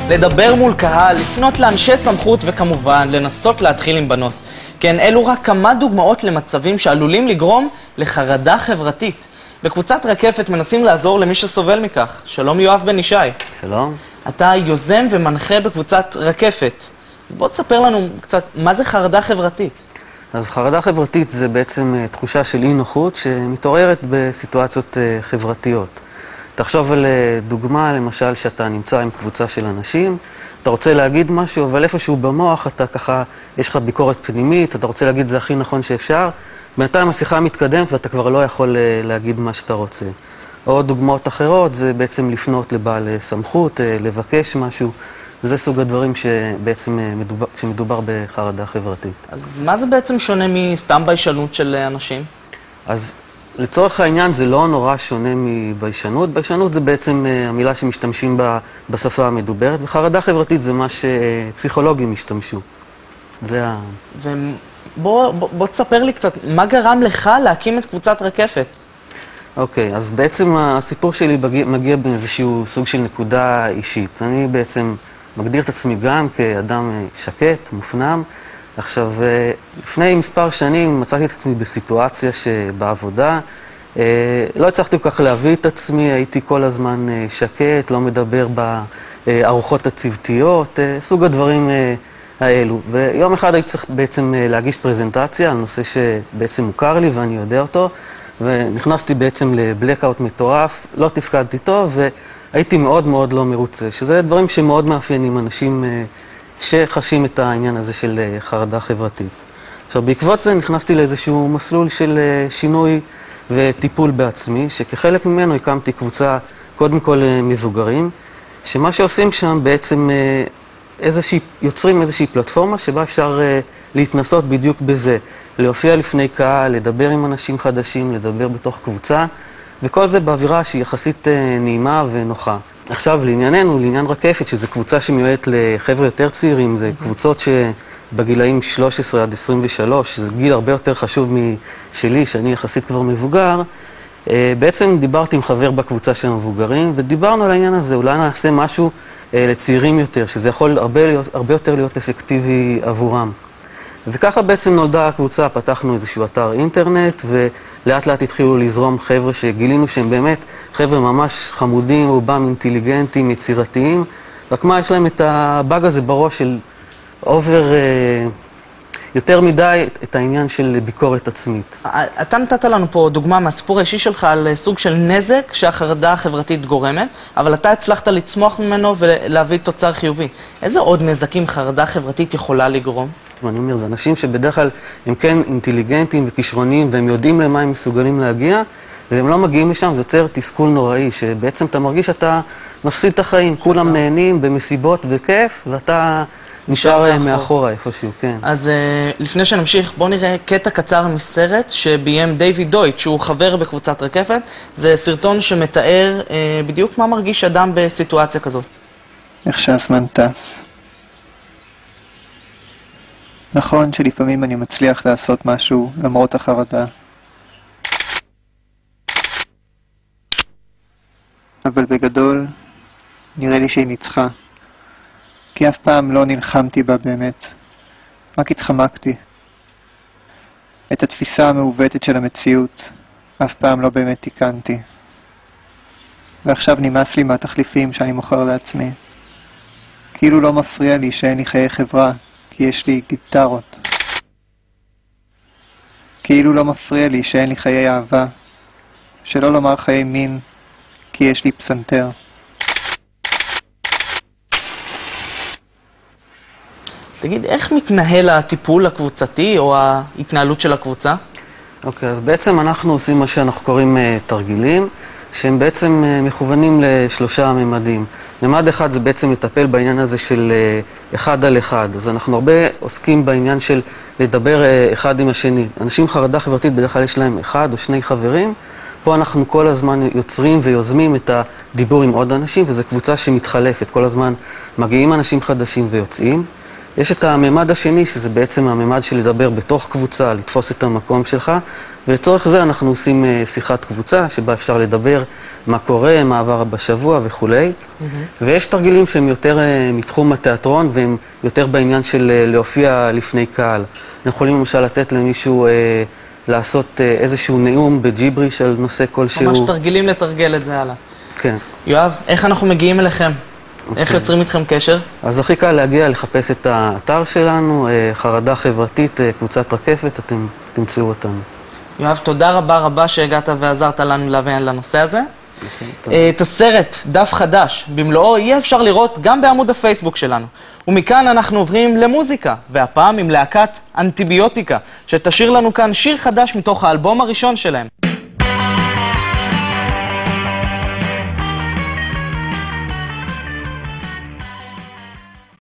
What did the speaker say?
לדבר מול קהל, לפנות לאנשי סמכות וכמובן לנסות להתחיל עם בנות. כן, אלו רק כמה דוגמאות למצבים שעלולים לגרום לחרדה חברתית. בקבוצת רקפת מנסים לעזור למי שסובל מכך. שלום יואב בן ישי. שלום. אתה יוזם ומנחה בקבוצת רקפת. אז בוא תספר לנו קצת מה זה חרדה חברתית. אז חרדה חברתית זה בעצם תחושה של אי נוחות שמתעוררת בסיטואציות חברתיות. תחשוב על דוגמה, למשל, שאתה נמצא עם קבוצה של אנשים, אתה רוצה להגיד משהו, אבל איפשהו במוח אתה ככה, יש לך ביקורת פנימית, אתה רוצה להגיד זה הכי נכון שאפשר, בינתיים השיחה מתקדמת ואתה כבר לא יכול להגיד מה שאתה רוצה. או דוגמאות אחרות, זה בעצם לפנות לבעל סמכות, לבקש משהו. זה סוג הדברים שבעצם כשמדובר בחרדה חברתית. אז מה זה בעצם שונה מסתם ביישנות של אנשים? אז לצורך העניין זה לא נורא שונה מביישנות. ביישנות זה בעצם המילה שמשתמשים בה בשפה המדוברת, וחרדה חברתית זה מה שפסיכולוגים השתמשו. זה בוא תספר לי קצת, מה גרם לך להקים את קבוצת רקפת? אוקיי, אז בעצם הסיפור שלי מגיע באיזשהו סוג של נקודה אישית. אני בעצם מגדיר את עצמי גם כאדם שקט, מופנם. עכשיו, לפני מספר שנים מצאתי את עצמי בסיטואציה שבעבודה לא הצלחתי כל כך להביא את עצמי, הייתי כל הזמן שקט, לא מדבר בארוחות הצוותיות, סוג הדברים האלו. ויום אחד הייתי צריך בעצם להגיש פרזנטציה על נושא שבעצם מוכר לי ואני יודע אותו, ונכנסתי בעצם לבלקאוט מטורף, לא תפקדתי טוב והייתי מאוד מאוד לא מרוצה, שזה דברים שמאוד מאפיינים אנשים שחשים את העניין הזה של חרדה חברתית. עכשיו, בעקבות זה נכנסתי לאיזשהו מסלול של שינוי וטיפול בעצמי, שכחלק ממנו הקמתי קבוצה, קודם כל מבוגרים, שמה שעושים שם בעצם יוצרים איזושהי פלטפורמה שבה אפשר להתנסות בדיוק בזה, להופיע לפני קהל, לדבר עם אנשים חדשים, לדבר בתוך קבוצה, וכל זה באווירה שהיא יחסית נעימה ונוחה. עכשיו, לענייננו, לעניין רקפת, שזו קבוצה שמיועדת לחבר'ה יותר צעירים, זה קבוצות שבגילאים 13 עד 23, שזה גיל הרבה יותר חשוב משלי, שאני יחסית כבר מבוגר. בעצם דיברתי עם חבר בקבוצה של המבוגרים, ודיברנו על העניין הזה, אולי נעשה משהו לצעירים יותר, שזה יכול הרבה יותר להיות אפקטיבי עבורם. וככה בעצם נולדה הקבוצה, פתחנו איזשהו אתר אינטרנט, ולאט לאט התחילו לזרום חבר'ה שגילינו שהם באמת חבר'ה ממש חמודים, רובם אינטליגנטים, יצירתיים, רק מה, יש להם את הבאג הזה בראש של יותר מדי את העניין של ביקורת עצמית. אתה נתת לנו פה דוגמה מהסיפור האישי שלך על סוג של נזק שהחרדה החברתית גורמת, אבל אתה הצלחת לצמוח ממנו ולהביא תוצר חיובי. איזה עוד נזקים חרדה חברתית יכולה לגרום? ואני אומר, זה אנשים שבדרך כלל הם כן אינטליגנטים וכישרוניים, והם יודעים למה הם מסוגלים להגיע, והם לא מגיעים לשם, זה יוצר תסכול נוראי, שבעצם אתה מרגיש שאתה מפסיד את החיים, כולם נהנים במסיבות וכיף, ואתה נשאר מאחורה איפשהו, כן. אז לפני שנמשיך, בואו נראה קטע קצר מסרט שביים דיוויד דויטש, שהוא חבר בקבוצת רקפת. זה סרטון שמתאר בדיוק מה מרגיש אדם בסיטואציה כזאת. איך שהזמן טס. נכון שלפעמים אני מצליח לעשות משהו למרות החרדה. אבל בגדול נראה לי שהיא ניצחה. כי אף פעם לא נלחמתי בה באמת, רק התחמקתי. את התפיסה המעוותת של המציאות אף פעם לא באמת תיקנתי. ועכשיו נמאס לי מהתחליפים שאני מוכר לעצמי. כאילו לא מפריע לי שאין לי חיי חברה, כי יש לי גיטרות. כאילו לא מפריע לי שאין לי חיי אהבה, שלא לומר חיי מין, כי יש לי פסנתר. תגיד, איך מתנהל הטיפול הקבוצתי או ההתנהלות של הקבוצה? אוקיי, אז בעצם אנחנו עושים מה שאנחנו קוראים תרגילים, שהם בעצם מכוונים לשלושה ממדים. ממד אחד זה בעצם לטפל בעניין הזה של אחד על אחד. אז אנחנו הרבה עוסקים בעניין של לדבר אחד עם השני. אנשים חרדה חברתית בדרך כלל יש להם אחד או שני חברים. פה אנחנו כל הזמן יוצרים ויוזמים את הדיבור עם עוד אנשים, וזו קבוצה שמתחלפת. כל הזמן מגיעים אנשים חדשים ויוצאים. יש את הממד השני, שזה בעצם הממד של לדבר בתוך קבוצה, לתפוס את המקום שלך, ולצורך זה אנחנו עושים שיחת קבוצה, שבה אפשר לדבר מה קורה, מה עבר בשבוע וכו'. ויש תרגילים שהם יותר מתחום התיאטרון, והם יותר בעניין של להופיע לפני קהל. אנחנו יכולים למשל לתת למישהו לעשות איזשהו נאום בג'יבריש על נושא כלשהו. ממש תרגילים לתרגל את זה הלאה. כן. יואב, איך אנחנו מגיעים אליכם? איך יוצרים איתכם קשר? אז הכי קל להגיע לחפש את האתר שלנו, חרדה חברתית, קבוצת רקפת, אתם תמצאו אותנו. יואב, תודה רבה רבה שהגעת ועזרת לנו להבין לנושא הזה. את הסרט דף חדש במלואו יהיה אפשר לראות גם בעמוד הפייסבוק שלנו. ומכאן אנחנו עוברים למוזיקה, והפעם עם להקת אנטיביוטיקה, שתשאיר לנו כאן שיר חדש מתוך האלבום הראשון שלהם.